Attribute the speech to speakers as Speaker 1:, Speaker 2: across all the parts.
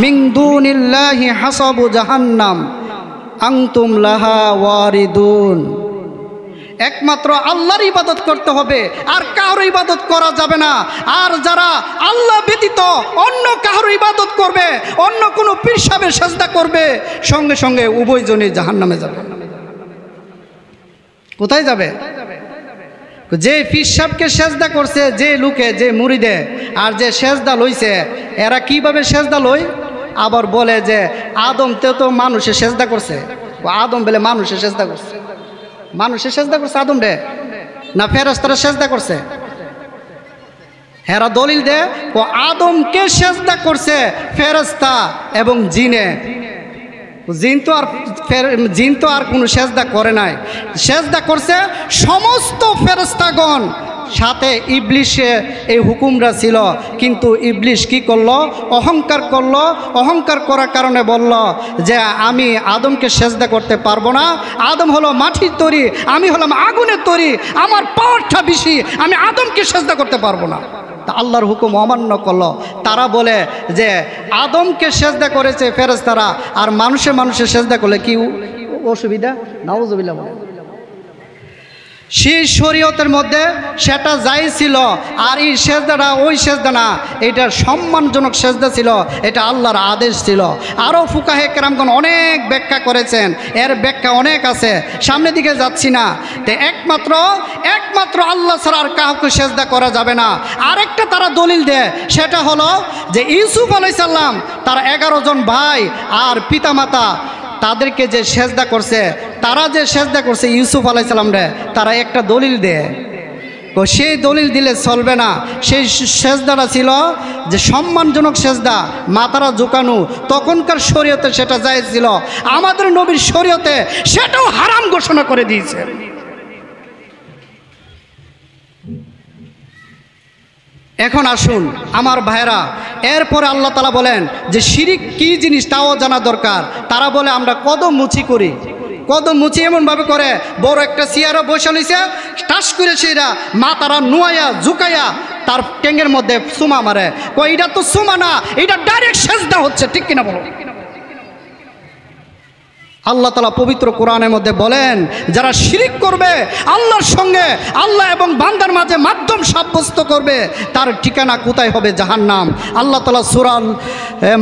Speaker 1: মিন দুনিল্লাহি হাসাবু জাহান্নাম আনতুম লাহা ওয়ারিদুন। একমাত্র আল্লাহর ইবাদত করতে হবে, আর কারোর ইবাদত করা যাবে না। আর যারা আল্লাহ ব্যতীত অন্য কারোর ইবাদত করবে, অন্য কোনো পীর সাহেবের সেজদা করবে, সঙ্গে সঙ্গে উভয়জনই জাহান্নামে যাবে। কোথায় যাবে? যে পীর সাহেবকে সেজদা করছে, যে লোকে, যে মুরিদে, আর যে সেজদা লইছে, এরা কিভাবে সেজদা লই? আবার বলে যে আদমতেও তো মানুষের সেজদা করছে। আদম বলে মানুষের সেজদা করছে। মানুষের সেজদা করছে আদম রে না ফেরেশতারা সেজদা করছে? হেরা দলিল দে ও আদমকে সেজদা করছে ফেরেশতা এবং জিনে। জিন তো আর কোনো সেজদা করে নাই, সেজদা করছে সমস্ত ফেরেশতাগণ। সাথে ইবলিশে এই হুকুমরা ছিল, কিন্তু ইবলিশ কি করলো? অহংকার করলো। অহংকার করার কারণে বলল যে আমি আদমকে সেজদা করতে পারবো না। আদম হলো মাটির তৈরি, আমি হলাম আগুনের তৈরি, আমার পাওয়ারটা বেশি, আমি আদমকে সেজদা করতে পারবো না। তা আল্লাহর হুকুম অমান্য করলো। তারা বলে যে আদমকে সেজদা করেছে ফেরেশতারা, আর মানুষে সেজদা করলে কি অসুবিধা? নাউযুবিল্লাহ। সেই শরীয়তের মধ্যে সেটা যাই ছিল, আর এই সেজদাটা ওই সেজদা না, এটা সম্মানজনক সেজদা ছিল, এটা আল্লাহর আদেশ ছিল। আরও ফুকাহে কেরামগণ অনেক ব্যাখ্যা করেছেন, এর ব্যাখ্যা অনেক আছে, সামনের দিকে যাচ্ছি না। তো একমাত্র আল্লাহ ছাড়া আর কাউকে সেজদা করা যাবে না। আরেকটা তারা দলিল দেয়, সেটা হলো যে ইউসুফ আলাইহিস সালাম তার 11 জন ভাই আর পিতামাতা, তাদেরকে যে সেজদা করছে, তারা যে সেজদা করছে ইউসুফ আলাইহিস সালাম রে, তারা একটা দলিল দেয়। তো সেই দলিল দিলে চলবে না। সেই সেজদাটা ছিল যে সম্মানজনক সেজদা, মাথারা ঝুঁকানো। তখনকার শরীয়তে সেটা জায়েজ ছিল, আমাদের নবীর শরীয়তে সেটাও হারাম ঘোষণা করে দিয়েছে। এখন আসুন আমার ভাইরা, এরপরে আল্লাহ তাআলা বলেন যে শিরিক কি জিনিস তাও জানা দরকার। তারা বলে আমরা কদম মুচি করি। কদম মুচি এমনভাবে করে, বড় একটা চেয়ারে বসে নিছে, টাস করে সেরা মাথারা নুয়াইয়া ঝুঁকাইয়া তার ট্যাঙ্গের মধ্যে সুমা মারে। এটা তো সুমা না, এটা ডাইরেক্ট সেজদা হচ্ছে, ঠিক কিনা বলো? আল্লাহ তাআলা পবিত্র কোরআনের মধ্যে বলেন যারা শিরিক করবে আল্লাহর সঙ্গে, আল্লাহ এবং বান্দার মাঝে মাধ্যম সাব্যস্ত করবে, তার ঠিকানা কোথায় হবে? জাহান্নাম। আল্লাহ তাআলা সূরা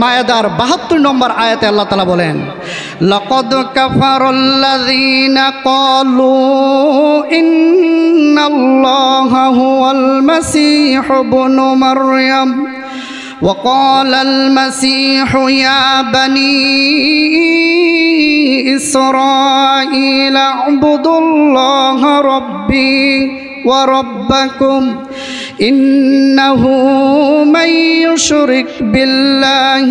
Speaker 1: মায়েদার 72 নম্বর আয়াতে আল্লাহ তাআলা বলেন লাকাদ কাফারাল্লাযীনা ক্বালু ইন্নাল্লাহা হুয়াল মাসীহু ইবনু মারইয়াম وقال المسيح يا بني إسرائيل اعبدوا الله ربي وربكم إنه من يشرك بالله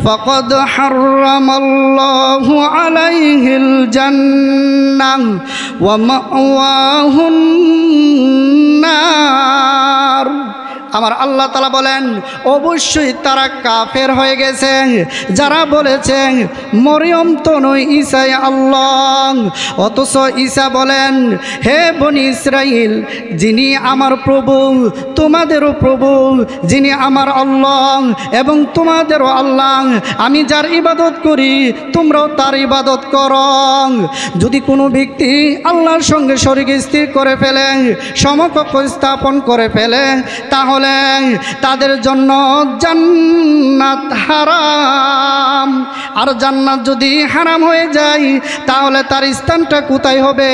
Speaker 1: فقد حرم الله عليه الجنة ومأواه النار। আমার আল্লাহ তাআলা বলেন অবশ্যই তারা কাফের হয়ে গেছে যারা বলেছে মরিয়ম তো নয়, ঈসা আল্লাহ। অথচ ঈসা বলেন হে বনি ইসরাইল, যিনি আমার প্রভু তোমাদেরও প্রভু, যিনি আমার আল্লাহ এবং তোমাদেরও আল্লাহ, আমি যার ইবাদত করি তোমরাও তার ইবাদত করো। যদি কোনো ব্যক্তি আল্লাহর সঙ্গে শরীক স্থির করে ফেলে, সমকক্ষ স্থাপন করে ফেলে, তাহলে তাদের জন্য জান্নাত হারাম। আর জান্নাত যদি হারাম হয়ে যায় তাহলে তার স্থানটা কোথায় হবে?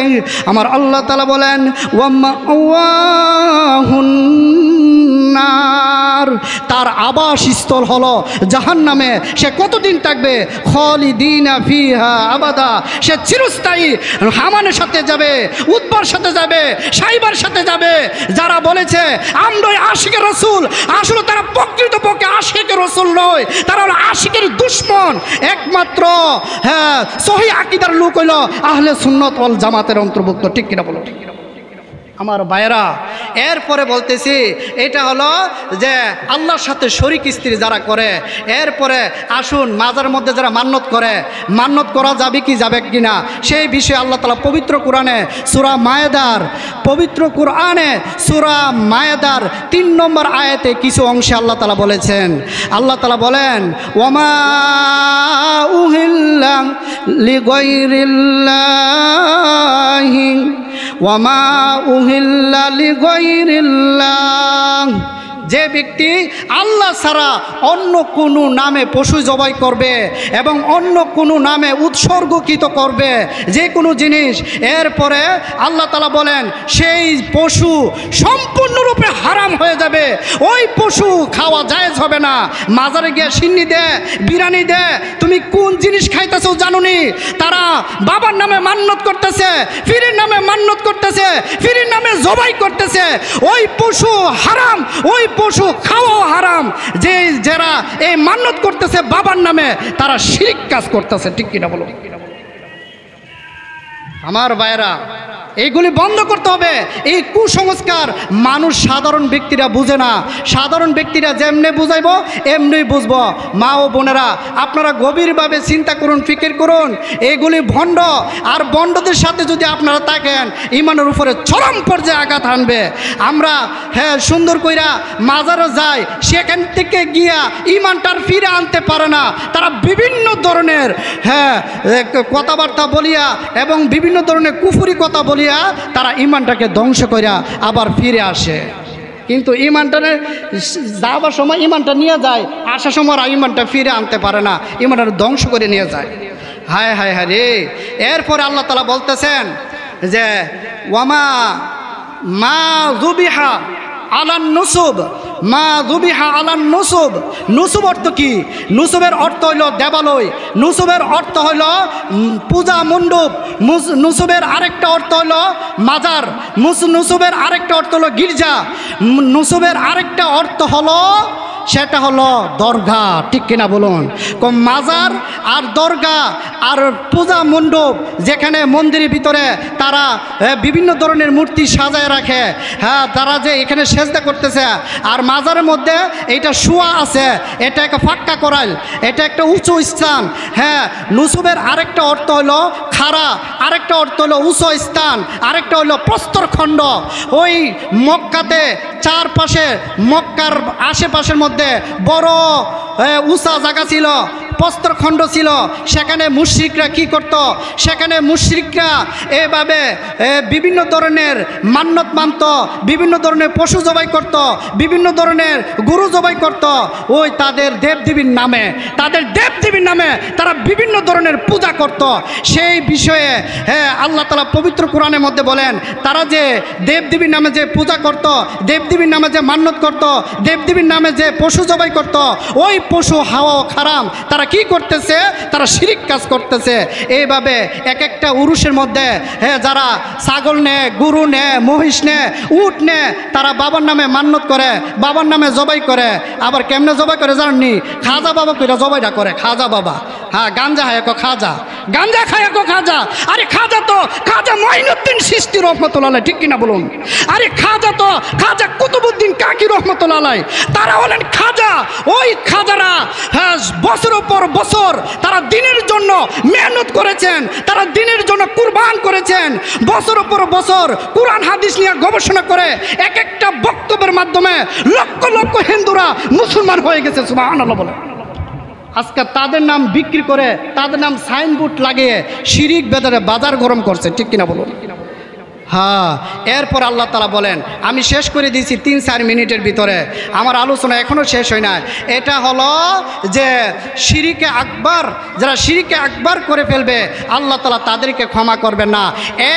Speaker 1: আমার আল্লাহ তাআলা বলেন ওয়ামাওয়াহুন নার, তার আবাসস্থল হলো জাহান্নামে। সে কতদিন থাকবে? খালিদিনা ফিহা আবাদা, সে চিরস্থায়ী হামানের সাথে যাবে, উতবার সাথে যাবে, সাইবার সাথে যাবে। যারা বলেছে আমরা আশিকের রাসূল, আসলে তারা প্রকৃতপক্ষে আশিকের রাসূল নয়, তারা হলো আশিকের দুশমন। একমাত্র সহিহ আকীদার লোক হইল আহলে সুন্নাত ওয়াল জামাতের অন্তর্ভুক্ত, ঠিক কিনা বলো? আমার ভাইরা, এরপরে বলতেছি এটা হলো যে আল্লাহর সাথে শরীক স্ত্রী যারা করে। এরপরে আসুন মাজার মধ্যে যারা মান্যত করে, মান্যত করা যাবে কি যাবে কি না সেই বিষয়ে আল্লাহ তাআলা পবিত্র কোরআনে সূরা মায়েদার, পবিত্র কোরআনে সূরা মায়েদার 3 নম্বর আয়াতে কিছু অংশে আল্লাহ তাআলা বলেছেন। আল্লাহ তাআলা বলেন, ওয়ামা উহিল্লা লিগাইরিল্লাহি ওয়ামা উহিল্লা লিগাইরিল্লাহ, যে ব্যক্তি আল্লাহ ছাড়া অন্য কোনো নামে পশু জবাই করবে এবং অন্য কোনো নামে উৎসর্গকৃত করবে যে কোনো জিনিস, এরপরে আল্লাহ তাআলা বলেন সেই পশু সম্পূর্ণরূপে হারাম হয়ে যাবে। ওই পশু খাওয়া জায়েজ হবে না। মাজারে গিয়ে সিন্নি দে, বিরিয়ানি দে, তুমি কোন জিনিস খাইতেছো জানুনি? তারা বাবার নামে মান্যত করতেছে, পীরের নামে মান্যত করতেছে, পীরের নামে জবাই করতেছে। ওই পশু হারাম, ওই পশু খাওয়াও হারাম। যে যারা এই মান্যত করতেছে বাবার নামে তারা শিরক কাজ করতেছে। ঠিক কিনা বলো? আমার ভাইরা, এইগুলি বন্ধ করতে হবে। এই কুসংস্কার মানুষ সাধারণ ব্যক্তিরা বুঝে না। সাধারণ ব্যক্তিরা যেমনি বুঝাইব এমনি বুঝবো। মা ও বোনেরা, আপনারা গভীরভাবে চিন্তা করুন, ফিকির করুন। এইগুলি ভণ্ড, আর ভণ্ডদের সাথে যদি আপনারা থাকেন ইমানের উপরে চরম পর্যায়ে আঘাত হানবে। আমরা সুন্দর কইরা মাজারে যাই, সেখান থেকে গিয়া ইমানটার ফিরে আনতে পারে না। তারা বিভিন্ন ধরনের কথাবার্তা বলিয়া এবং বিভিন্ন ধরনের কুফরি কথা বলিয়া তারা ইমানটাকে ধ্বংস করিয়া আবার ফিরে আসে। কিন্তু ইমানটা যাবার সময় ইমানটা নিয়ে যায়, আসার সময় ইমানটা ফিরে আনতে পারে না, ইমানটা ধ্বংস করে নিয়ে যায়। হায় হায় হায় রে। এরপরে আল্লাহ তাআলা বলতেছেন যে ওয়ামা মা যুবিহা আলান নুসুব, মা যুবিহা আলান নুসুব। নুসুব অর্থ কি? নুসুবের অর্থ হইল দেবালয়, নুসুবের অর্থ হইল পূজা মণ্ডপ, নুসুবের আরেকটা অর্থ হইল মাজার, নুসুবের আরেকটা অর্থ হলো গির্জা, নুসুবের আরেকটা অর্থ হলো সেটা হলো দরগা। ঠিক কিনা বলুন? মাজার আর দরগা আর পূজা মণ্ডপ, যেখানে মন্দিরের ভিতরে তারা বিভিন্ন ধরনের মূর্তি সাজায় রাখে, তারা যে এখানে সেজদা করতেছে। আর মাজারের মধ্যে এইটা শোয়া আছে, এটা একটা ফাক্কা করাইল, এটা একটা উঁচু স্থান। নুসুবের আরেকটা অর্থ হলো খাড়া, আরেকটা অর্থ হলো উঁচু স্থান, আরেকটা হলো প্রস্তরখণ্ড। ওই মক্কাতে চারপাশে, মক্কার আশেপাশের মধ্যে বড় উঁচা জায়গা ছিল, প্রস্তরখণ্ড ছিল। সেখানে মুশরিকরা কি করত? সেখানে মুশরিকরা এভাবে বিভিন্ন ধরনের মান্যত মানত, বিভিন্ন ধরনের পশু জবাই করত, বিভিন্ন ধরনের গরু জবাই করত। ওই তাদের দেবদেবীর নামে, তাদের দেবদেবীর নামে তারা বিভিন্ন ধরনের পূজা করত। সেই বিষয়ে আল্লাহ তাআলা পবিত্র কোরআনের মধ্যে বলেন, তারা যে দেবদেবীর নামে যে পূজা করত, দেবদেবীর নামে যে মান্যত করত, দেবদেবীর নামে যে পশু জবাই করত, ওই পশু হাওয়া খারাম। তারা কি করতেছে? তারা শিরিক কাজ করতেছে। এইভাবে এক একটা উরুষের মধ্যে যারা ছাগল নেয়, গরু নেয়, মহিষ নেয়, উট নেয়, তারা বাবার নামে মান্যত করে, বাবার নামে জবাই করে। আবার কেমনে জবাই করে জানেননি? খাজা বাবা কইরা জবাইটা করে। খাজা বাবা, গাঞ্জা খায় খাজা, গাঞ্জা খায় খাজা। আরে খাজা তো খাজা মঈনুদ্দিন চিশতি রহমতুল্লাহ আলাইহি। ঠিক কিনা বলুন? আরে খাজা তো খাজা কুতুবউদ্দিন কাকি রহমতুল্লাহ আলাইহি। তারা হলেন খাজা। ওই খাজারা বছরের পর বছর তারা দিনের জন্য মেহনত করেছেন, তারা দিনের জন্য কুরবান করেছেন। বছরের পর বছর কোরআন হাদিস নিয়ে গবেষণা করে এক একটা বক্তব্যের মাধ্যমে লক্ষ লক্ষ হিন্দুরা মুসলমান হয়ে গেছে। সুবহানাল্লাহ বলে। আজকে তাদের নাম বিক্রি করে, তাদের নাম সাইনবোর্ড লাগিয়ে শিরিক বেদারে বাজার গরম করছে। ঠিক কিনা বলুন? এরপর আল্লাহ তাআলা বলেন, আমি শেষ করে দিয়েছি 3-4 মিনিটের ভিতরে, আমার আলোচনা এখনও শেষ হয় না। এটা হলো যে শিরিকে আকবার, যারা শিরিকে আকবার করে ফেলবে আল্লাহ তাআলা তাদেরকে ক্ষমা করবেন না।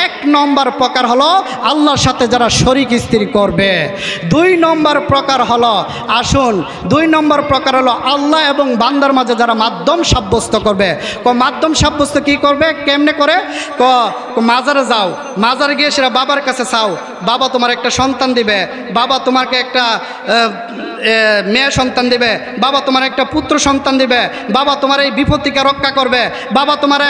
Speaker 1: 1 নম্বর প্রকার হলো আল্লাহর সাথে যারা শরীক স্ত্রী করবে। 2 নম্বর প্রকার হলো, আসুন 2 নম্বর প্রকার হলো আল্লাহ এবং বান্দার মাঝে যারা মাধ্যম সাব্যস্ত করবে। মাধ্যম সাব্যস্ত কি করবে? কেমনে করে? মাজারে যাও, মাজারে গিয়ে সেটা বাবার কাছে চাও, বাবা তোমার একটা সন্তান দিবে, বাবা তোমাকে একটা মেয়ে সন্তান দিবে, বাবা তোমার একটা পুত্র সন্তান দিবে, বাবা তোমার এই বিপত্তিকে রক্ষা করবে, বাবা তোমার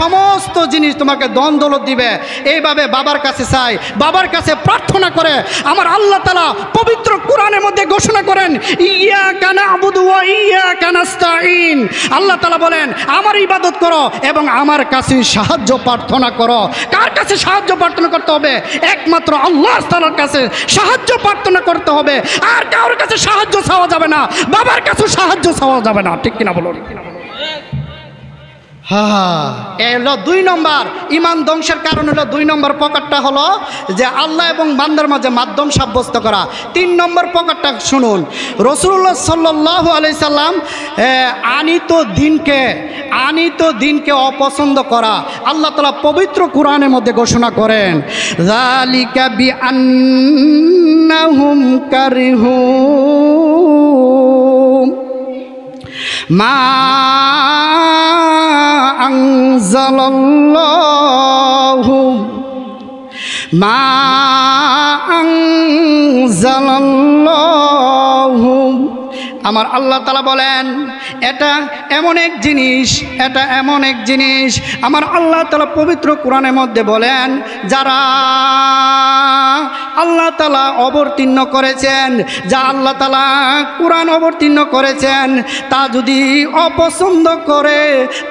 Speaker 1: সমস্ত জিনিস তোমাকে ধন দৌলত দিবে। এইভাবে বাবার কাছে চাই, বাবার কাছে প্রার্থনা করে আমার আল্লাহ তাআলা পবিত্র কোরআনের মধ্যে ঘোষণা করেন, ইয়াকা না'বুদু ওয়া ইয়াকা নাস্তাঈন। আল্লাহ তাআলা বলেন আমার ইবাদত করো এবং আমার কাছে সাহায্য প্রার্থনা করো। কার কাছে সাহায্য প্রার্থনা করতে হবে? একমাত্র আল্লাহ তাআলার কাছে সাহায্য প্রার্থনা করতে হবে। আর কারোর কাছে সাহায্য চাওয়া যাবে না, বাবার কাছে সাহায্য চাওয়া যাবে না। ঠিক কিনা বলুন? এলো 2 নম্বর ঈমান ধ্বংসের কারণ হলো 2 নম্বর প্রকারটা হলো যে আল্লাহ এবং বান্দার মাঝে মাধ্যম সাব্যস্ত করা। 3 নম্বর প্রকারটা শুনুন, রাসূলুল্লাহ সাল্লাল্লাহু আলাইহি সাল্লাম আনিত দিনকে অপছন্দ করা। আল্লাহ তাআলা পবিত্র কোরআনের মধ্যে ঘোষণা করেন, যালিকা বিআন্নাহুম কারিহু মা আনজালাল্লাহু। আমার আল্লাহ তাআলা বলেন এটা এমন এক জিনিস আমার আল্লাহ তাআলা পবিত্র কোরআনের মধ্যে বলেন, যারা আল্লাহ তাআলা অবতীর্ণ করেছেন, যা আল্লাহ তাআলা কোরআন অবতীর্ণ করেছেন, তা যদি অপছন্দ করে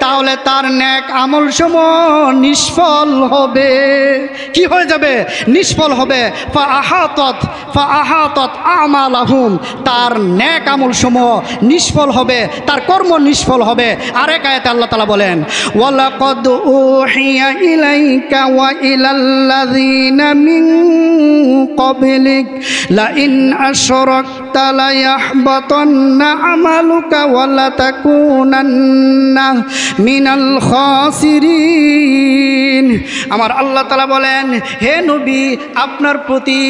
Speaker 1: তাহলে তার নেক আমল সমূহ নিষ্ফল হবে। কি হয়ে যাবে? নিষ্ফল হবে। ফাআহাতাত আমালাহুম, তার নেক আমল সমূহ নিষ্ফল হবে, তার কর্ম নিষ্ফল হবে। আরেক আয়াতে আল্লাহ তাআলা বলেন, ওয়ালাকাদ উহিয়া ইলাইকা ওয়া ইলাল্লাযিনা মিন ক্বাবলিক লাইন আশরাকতা লায়াহবাতান্না আমালুকা ওয়া লাতাকুনান্না মিনাল খাসিরিন। আমার আল্লাহ তাআলা বলেন, হে নবী, আপনার প্রতি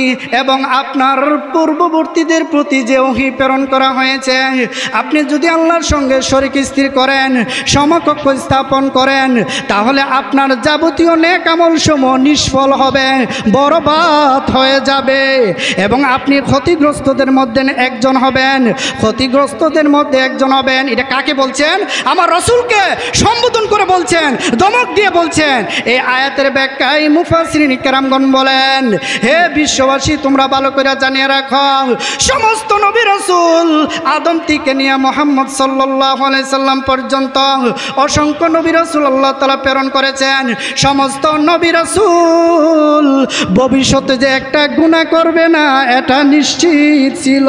Speaker 1: এবং আপনার পূর্ববর্তীদের প্রতি যে ওহী প্রেরণ করা হয়েছে, আপনি যদি আল্লাহর সঙ্গে শরীক স্থির করেন, সমকক্ষ স্থাপন করেন, তাহলে আপনার যাবতীয় নেক আমল সমূহ নিষ্ফল হবে, বরবাদ হয়ে যাবে এবং আপনি ক্ষতিগ্রস্তদের মধ্যে একজন হবেন। এটা কাকে বলছেন? আমার রাসূলকে সম্বোধন করে বলছেন, ধমক দিয়ে বলছেন। এই আয়াতের ব্যাখ্যায় মুফাসসিরিন কেরামগণ বলেন, হে বিশ্ববাসী, তোমরা ভালো করে জানিয়ে রাখো, সমস্ত নবী রাসূল আদম থেকে নিয়ে মুহাম্মদ সাল্লাল্লাহু আলাইহি সাল্লাম পর্যন্ত অসংখ্য নবী রাসূল আল্লাহ তাআলা প্রেরণ করেছেন। সমস্ত নবী রাসূল ভবিষ্যতে যে একটা গুনাহ করবে না এটা নিশ্চিত ছিল।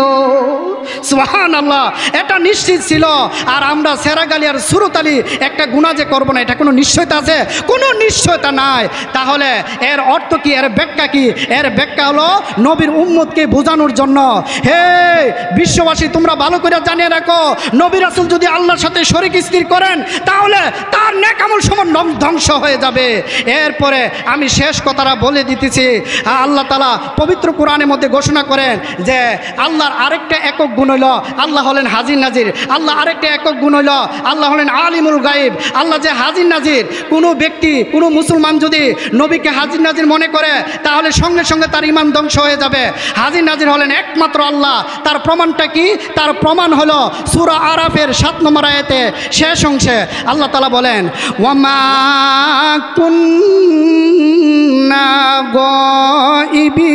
Speaker 1: সুবহানাল্লাহ, এটা নিশ্চিত ছিল। আর আমরা সেরাগালি আর সুরতালি একটা গুনাহ যে করব না, এটা কোনো নিশ্চয়তা আছে? কোনো নিশ্চয়তা নাই। তাহলে এর অর্থ কি? এর ব্যাখ্যা কি? এর ব্যাখ্যা হলো নবীর উম্মতকে বোঝানোর জন্য, হে বিশ্ববাসী, তোমরা ভালো করে জানিয়ে রাখো, নবী রাসূল যদি আল্লাহর সাথে শরীক স্থির করেন তাহলে তার নেক আমল সমূহ ধ্বংস হয়ে যাবে। এরপরে আমি শেষ কথাটা বলে দিতেছি। আল্লাহ তাআলা পবিত্র কোরআনের মধ্যে ঘোষণা করেন যে আল্লাহর আরেকটা একক গুণ হইল আল্লাহ হলেন হাজির নাজির। আল্লাহ আরেকটা একক গুণ হইল আল্লাহ হলেন আলিমুল গায়েব। আল্লাহ যে হাজির নাজির, কোনো ব্যক্তি, কোনো মুসলমান যদি নবীকে হাজির নাজির মনে করে তাহলে সঙ্গে সঙ্গে তার ঈমান ধ্বংস হয়ে যাবে। হাজির নাজির হলেন একমাত্র আল্লাহ। তার প্রমাণটা কি? তার প্রমাণ হলো সূরা আরাফের 7 নম্বর আয়াতে শেষ অংশে আল্লাহ তাআলা বলেন, ওয়ামা কুন্না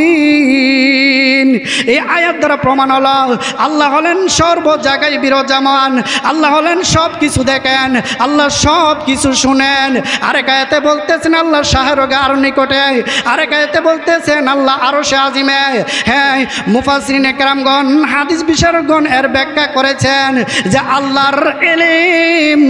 Speaker 1: গায়িবিন। এই আয়াত দ্বারা প্রমাণ হলো আল্লাহ হলেন সর্ব জায়গায় বিরাজমান, আল্লাহ হলেন সব কিছু দেখেন, আল্লাহ সব কিছু শুনেন। আরেক আয়াতে বলতেছেন আল্লাহ শাহরগার নিকটে, আরেক আয়াতে বলতেছেন আল্লাহ আরশে আজিমে। হ্যাঁ, মুফাসসিরিন কেরামগণ, হাদিস বিশারদগণ এর ব্যাখ্যা করেছেন যে আল্লাহর ইলম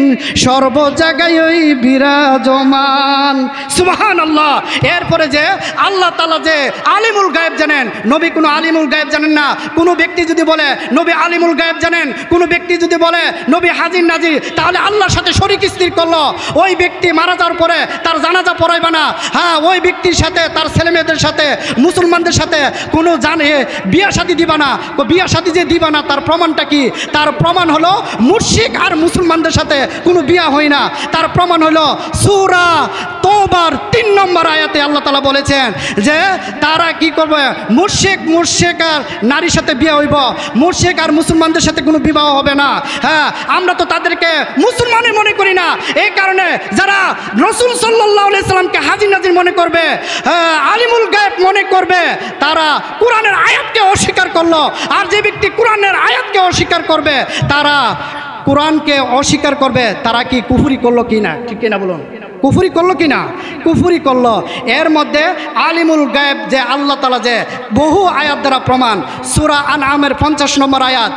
Speaker 1: সর্ব জায়গায় বিরাজমান। সুবহানাল্লাহ। এরপরে যে আল্লাহ তাআলা যে আলিমুল গায়েব জানেন, নবী কোনো আলিমুল গায়েব জানেন না। কোনো ব্যক্তি যদি বলে নবী আলিমুল গায়েব জানেন। কোনো ব্যক্তি যদি বলে নবী হাজির নাজির, তাহলে আল্লাহর সাথে শরীক স্থির করলো। ওই ব্যক্তি মারা যাওয়ার পরে তার জানাজা পড়াইবে না। হ্যাঁ, ওই ব্যক্তির সাথে তার ছেলেমেয়েদের সাথে মুসলমানদের সাথে কোনো বিয়া শাদী দিবা না। বিয়া শাদী যে দিবা না তার প্রমাণটা কি? তার প্রমাণ হলো মুশরিক আর মুসলমানদের সাথে কোনো বিয়া হয় না। তার প্রমাণ হলো সূরা তওবার 3 নম্বর আয়াতে আল্লাহ তাআলা বলেছেন যে তারা কি করবে? মুশরিক আর নারীর সাথে বিয়ে হইব, মুশরিক আর মুসলমানদের সাথে কোনো বিবাহ হবে না। হ্যাঁ, আমরা তো তাদেরকে মুসলমানই মনে করি না। এই কারণে যারা রাসূল সাল্লাল্লাহু আলাইহি সাল্লামকে হাজির নাজির মনে করবে, আলিমুল গায়েব মনে করবে, তারা কোরআনের আয়াতকে অস্বীকার করলো। আর যে ব্যক্তি কোরআনের আয়াতকে অস্বীকার করবে, তারা কোরআনকে অস্বীকার করবে, তারা কি কুফরি করলো কি না? ঠিক কিনা বলুন? কুফরি করলো কি না? কুফরি করলো। এর মধ্যে আলিমুল গায়েব যে আল্লাহ তাআলা যে বহু আয়াত দ্বারা প্রমাণ। সূরা আনআমের 50 নম্বর আয়াত,